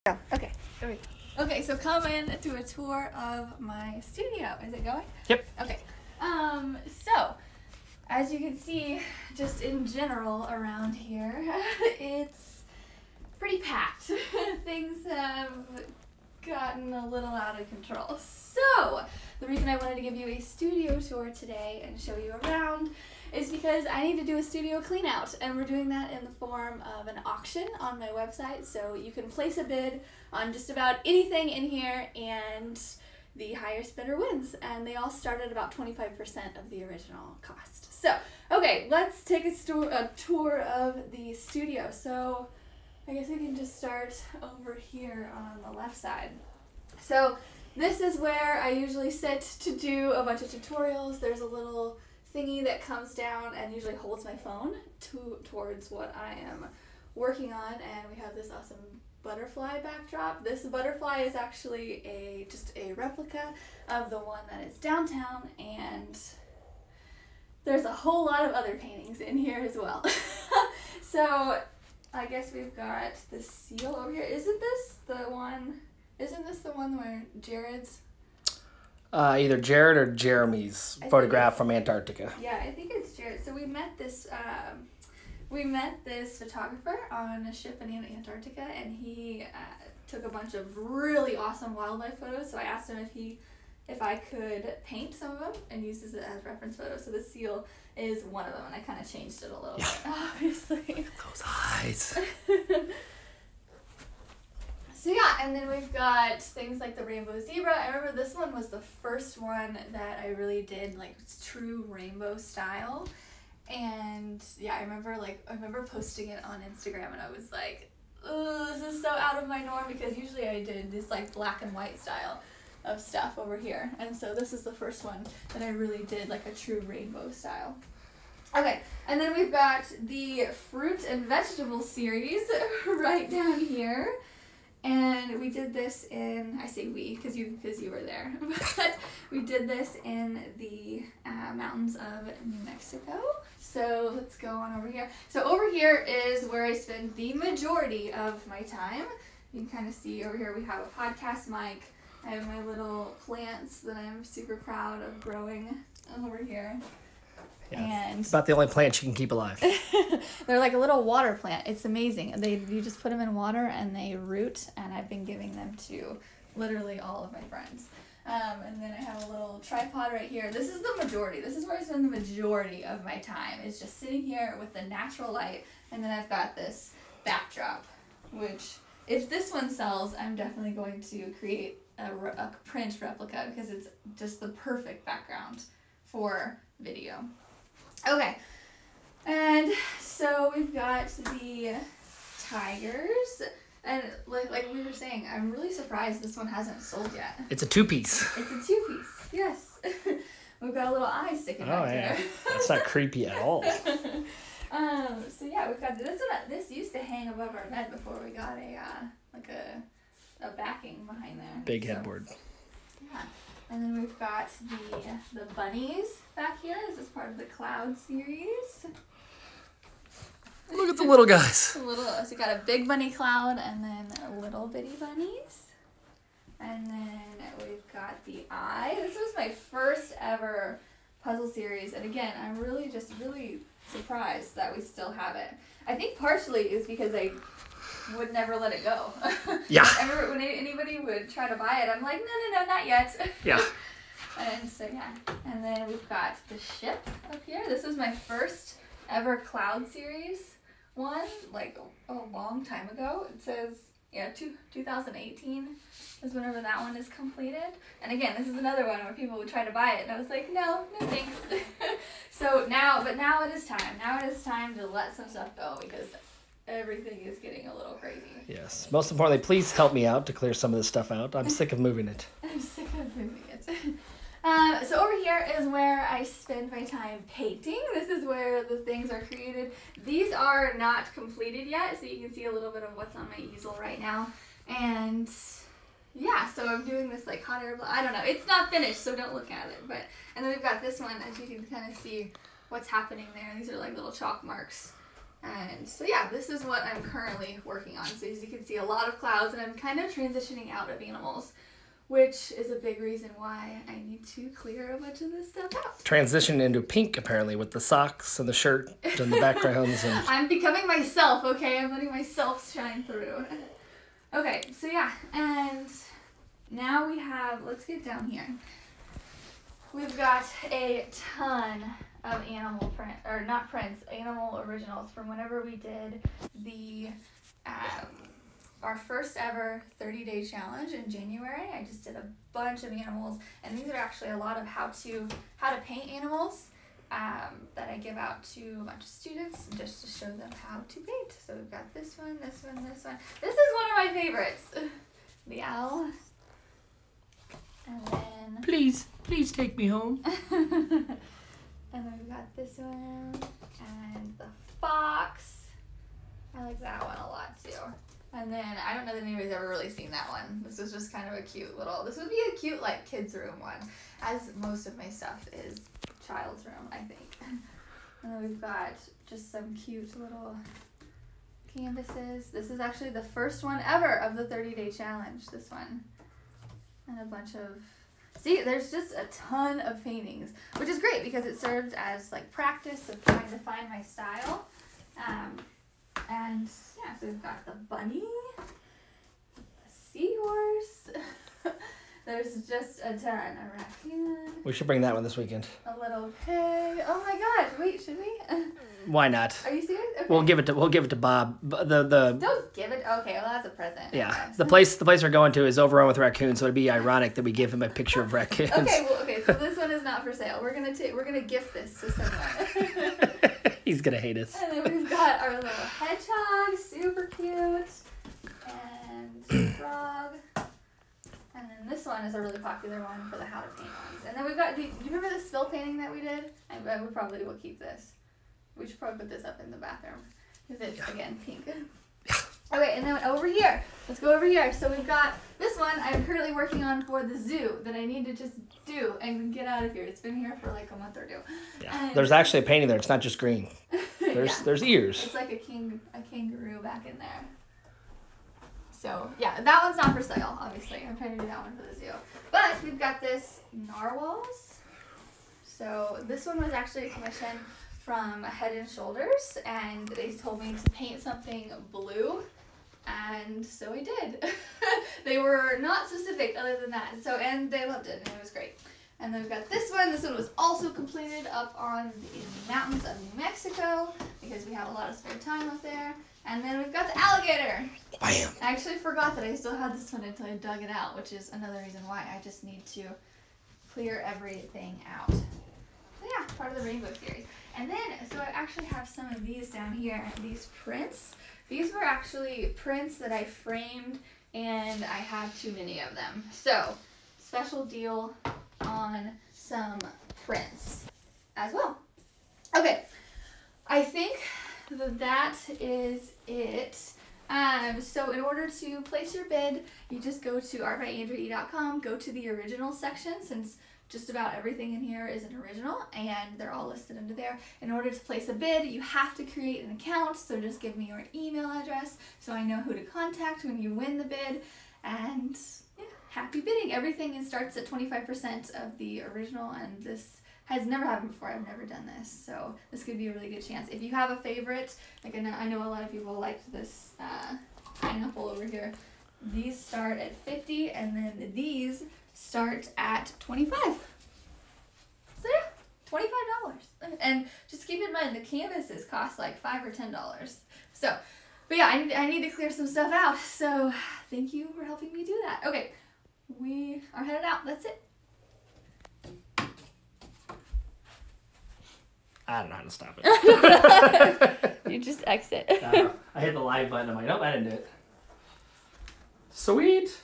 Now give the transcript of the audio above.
Yeah. Okay. There we go. Okay, so come in to a tour of my studio. Is it going? Yep. Okay. So as you can see, just in general around here, it's pretty packed. Things have gotten a little out of control. So the reason I wanted to give you a studio tour today and show you around is because I need to do a studio clean out, and we're doing that in the form of an auction on my website. So you can place a bid on just about anything in here, and the highest bidder wins, and they all start at about 25% of the original cost. So okay, let's take a tour of the studio. So I guess we can just start over here on the left side. So this is where I usually sit to do a bunch of tutorials. There's a little thingy that comes down and usually holds my phone towards what I am working on, and we have this awesome butterfly backdrop. This butterfly is actually just a replica of the one that is downtown, and there's a whole lot of other paintings in here as well. So I guess we've got the seal over here. Isn't this the one where Jared's? Either Jared or Jeremy's photograph from Antarctica. Yeah, I think it's Jared. So we met this photographer on a ship in Antarctica, and he took a bunch of really awesome wildlife photos. So I asked him if I could paint some of them and use this as reference photos. So the seal is one of them, and I kind of changed it a little bit, obviously. Those eyes. So yeah, and then we've got things like the rainbow zebra. I remember this one was the first one that I really did like true rainbow style. And yeah, I remember posting it on Instagram, and I was like, oh, this is so out of my norm, because usually I did this like black and white style of stuff over here. And so this is the first one that I really did like a true rainbow style. Okay, and then we've got the fruit and vegetable series right down here. And we did this in, I say we, because you were there, but we did this in the mountains of New Mexico. So let's go on over here. So over here is where I spend the majority of my time. You can kind of see over here we have a podcast mic. I have my little plants that I'm super proud of growing over here. Yeah, and it's about the only plant you can keep alive. They're like a little water plant. It's amazing. You just put them in water and they root, and I've been giving them to literally all of my friends. And then I have a little tripod right here. This is the majority. This is where I spend the majority of my time. It's just sitting here with the natural light, and then I've got this backdrop, which if this one sells, I'm definitely going to create a print replica, because it's just the perfect background for video. Okay, and so we've got the tigers, and like we were saying, I'm really surprised this one hasn't sold yet. It's a two-piece. It's a two-piece, yes. We've got a little eye sticking out there. That's not creepy at all. So yeah, we've got this one. This used to hang above our bed before we got a backing behind there. Big headboard. Yeah. And then we've got the bunnies back here. This is part of the Cloud series. Look at the little guys. So you got a big bunny Cloud, and then little bitty bunnies. And then we've got the eye. This was my first ever puzzle series, and again, I'm really surprised that we still have it. I think partially is because I would never let it go. Yeah. I remember when anybody would try to buy it, I'm like, no, not yet. Yeah. And so yeah, and then we've got the ship up here. This was my first ever Cloud series one, like a long time ago. It says 2018 is whenever that one is completed. And again, this is another one where people would try to buy it, and I was like, no thanks. So now it is time. Now it is time to let some stuff go, because everything is getting a little crazy. Yes. Most importantly, please help me out to clear some of this stuff out. I'm sick of moving it. I'm sick of moving it. So over here is where I spend my time painting. This is where the things are created. These are not completed yet, so you can see a little bit of what's on my easel right now. And yeah, so I'm doing this like hot air balloon. I don't know. It's not finished, so don't look at it. And then we've got this one, as you can kind of see what's happening there. These are like little chalk marks And so yeah, this is what I'm currently working on. So as you can see, a lot of clouds, and I'm kind of transitioning out of animals, which is a big reason why I need to clear a bunch of this stuff out. Transition into pink, apparently, with the socks and the shirt and the backgrounds. And... I'm becoming myself, okay? I'm letting myself shine through. Okay, so yeah, and now we have, let's get down here. We've got a ton of animal print, or not prints, animal originals from whenever we did the our first ever 30-day challenge in January. I just did a bunch of animals, and these are actually a lot of how to paint animals that I give out to a bunch of students just to show them how to paint. So we've got this one, this one, this one. This is one of my favorites, the owl. And then please take me home. And then we've got this one, and the fox. I like that one a lot too. And then, I don't know that anybody's ever really seen that one. This is just kind of a cute little, this would be a cute, like, kids' room one, as most of my stuff is child's room, I think. And then we've got just some cute little canvases. This is actually the first one ever of the 30-day challenge, this one. And a bunch of... See, there's just a ton of paintings, which is great because it serves as like practice of trying to find my style. And yeah, so we've got the bunny, the seahorse. There's just a ton. A raccoon. We should bring that one this weekend. A little pig. Oh my gosh! Wait, should we? Why not? Are you serious? Okay. We'll give it to Bob. Don't give it. Okay, well that's a present. Yeah, the place we're going to is overrun with raccoons, so it'd be ironic that we give him a picture of raccoons. Okay, so this one is not for sale. We're gonna gift this to someone. He's gonna hate us. And then we've got our little hedgehog, super cute, and frog. And then this one is a really popular one for the how to paint ones. And then we've got, do you remember the spill painting that we did? We probably will keep this. We should probably put this up in the bathroom because it's, again, pink. Okay, and then over here, let's go over here. So we've got this one I'm currently working on for the zoo that I need to just do and get out of here. It's been here for like a month or two. Yeah. And there's actually a painting there. It's not just green. There's ears. It's like a kangaroo back in there. So, yeah, that one's not for sale, obviously. I'm trying to do that one for the zoo. But we've got this Narwhals. So this one was actually a commission from Head and Shoulders, and they told me to paint something blue, and so I did. They were not specific other than that, and they loved it, and it was great. And then we've got this one. This one was also completed up on the mountains of New Mexico, because we have a lot of spare time up there. And then we've got the alligator. Bam! I actually forgot that I still had this one until I dug it out, which is another reason why I just need to clear everything out. So yeah, part of the rainbow series. And then, so I actually have some of these down here, these prints. These were actually prints that I framed, and I have too many of them. So, special deal on some prints as well. Okay, I think that is it. So in order to place your bid, you just go to artbyandreae.com, go to the original section, since just about everything in here is an original, and they're all listed under there. In order to place a bid, you have to create an account, so just give me your email address so I know who to contact when you win the bid, and yeah, happy bidding. Everything starts at 25% of the original, and this has never happened before. I've never done this, so this could be a really good chance. If you have a favorite, like I know a lot of people liked this pineapple over here. These start at 50, and then these start at 25. So yeah, $25. And just keep in mind the canvases cost like $5 or $10. So, but yeah, I need to clear some stuff out. So thank you for helping me do that. Okay, we are headed out. That's it. I don't know how to stop it. You just exit. I hit the live button. I'm like, nope, I didn't do it. Sweet.